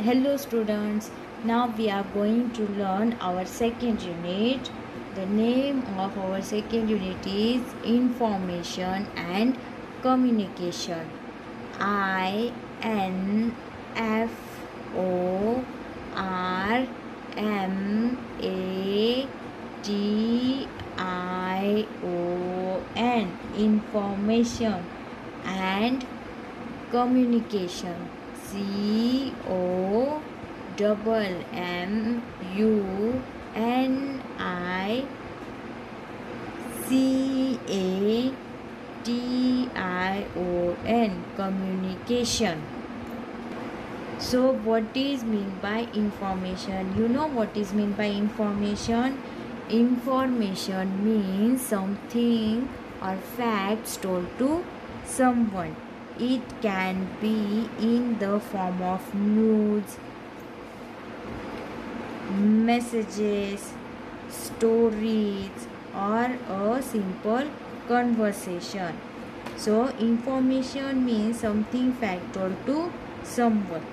Hello students, now we are going to learn our second unit. The name of our second unit is Information and Communication. Information and communication. Communication. So what is meant by information? You know what is meant by information? Information means something or facts told to someone. It can be in the form of news, messages, stories, or a simple conversation. So information means something fact told to someone.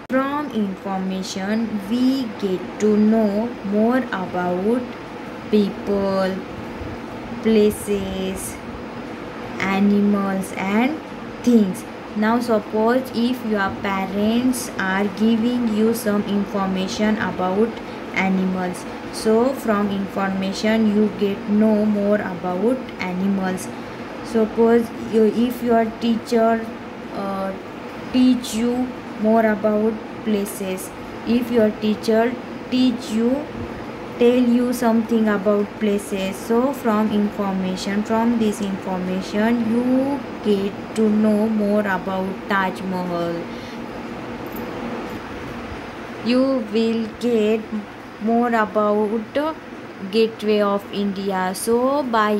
From information we get to know more about people, places, animals and things. Now suppose if your parents are giving you some information about animals, so from information you get know more about animals. Suppose if your teacher teach you more about places, if your teacher tell you something about places, so from this information you get to know more about Taj Mahal. You will get more about Gateway of India. So by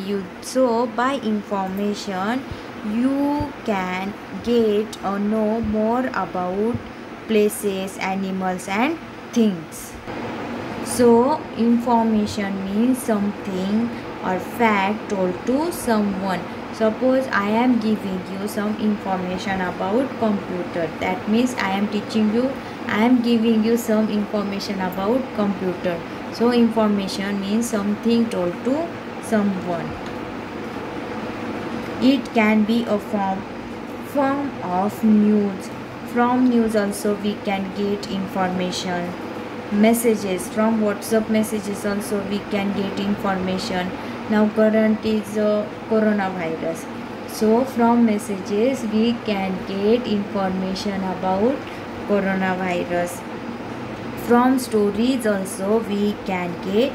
information you can get or know more about places, animals and things. So information means something or fact told to someone. Suppose I am giving you some information about computer. That means I am giving you some information about computer. So information means something told to someone. It can be a form of news. From news also we can get information. Messages, from WhatsApp messages also we can get information. Now current is coronavirus, so from messages we can get information about coronavirus. From stories also we can get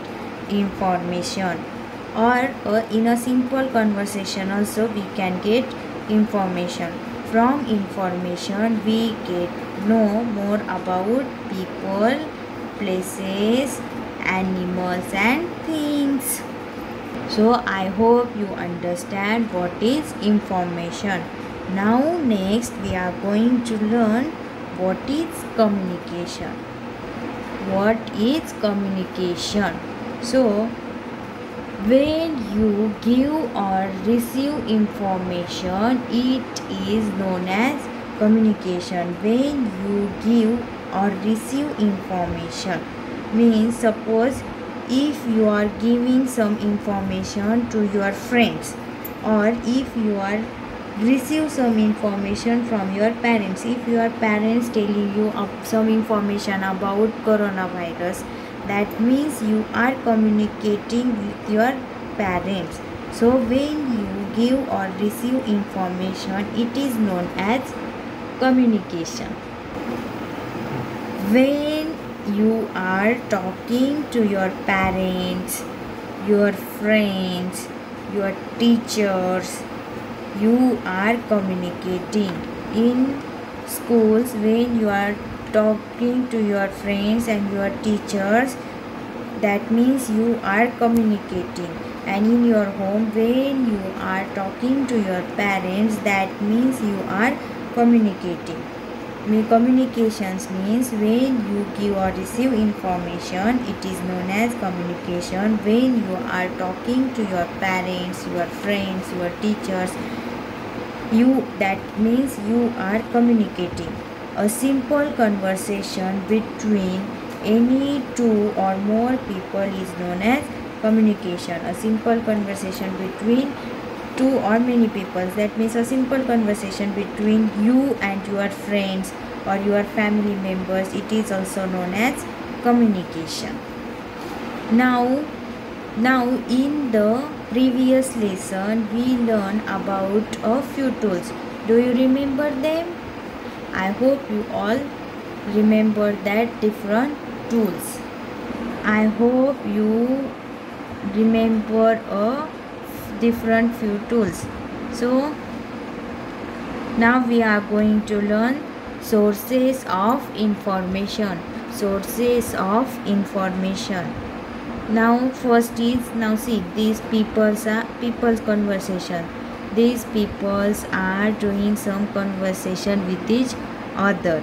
information, or in a simple conversation also we can get information. From information we get know more about people, places, animals and things. So I hope you understand what is information. Now next we are going to learn what is communication. What is communication? So when you give or receive information, it is known as communication. When you give or receive information means, suppose if you are giving some information to your friends, or if you are receive some information from your parents, if your parents telling you some information about coronavirus, that means you are communicating with your parents. So when you give or receive information, it is known as communication. When you are talking to your parents, your friends, your teachers, you are communicating. In schools, when you are talking to your friends and your teachers, that means you are communicating. And in your home, when you are talking to your parents, that means you are communicating. Communications means when you give or receive information, it is known as communication. When you are talking to your parents, your friends, your teachers, That means you are communicating. A simple conversation between any two or more people is known as communication. A simple conversation between two or many people, that means a simple conversation between you and your friends or your family members, it is also known as communication. Now in the previous lesson we learned about a few tools. Do you remember them? I hope you all remember that different tools. I hope you remember a different few tools. So now we are going to learn sources of information. Sources of information. Now first is, now see, these people's conversation. These peoples are doing some conversation with each other.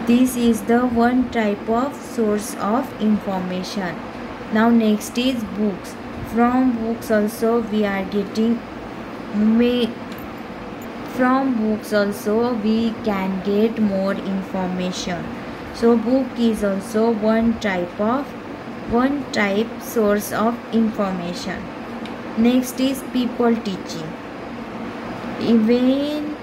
This is the one type of source of information. Now next is books. From books also we are getting from books also we can get more information. So book is also one type source of information. Next is people teaching. Even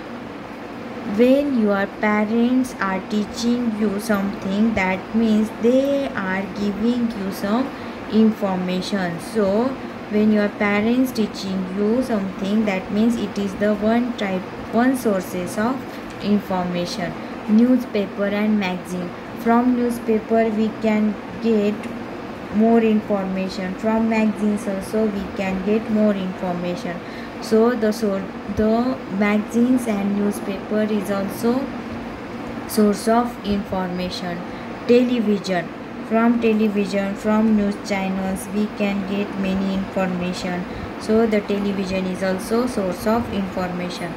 when your parents are teaching you something, that means they are giving you some information. So when your parents teaching you something, that means it is the one sources of information. Newspaper and magazine. From newspaper we can get more information. From magazines also we can get more information. So the magazines and newspaper is also source of information. Television. From television, from news channels we can get many information. So the television is also source of information.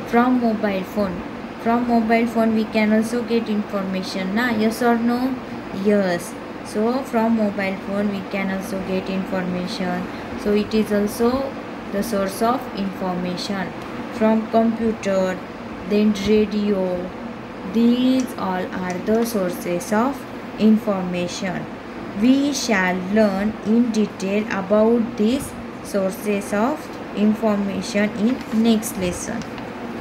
From mobile phone. From mobile phone we can also get information, na? Yes or no? Yes. So from mobile phone we can also get information. So it is also the source of information. From computer, then radio, these all are the sources of information. We shall learn in detail about these sources of information in next lesson.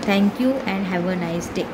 Thank you and have a nice day.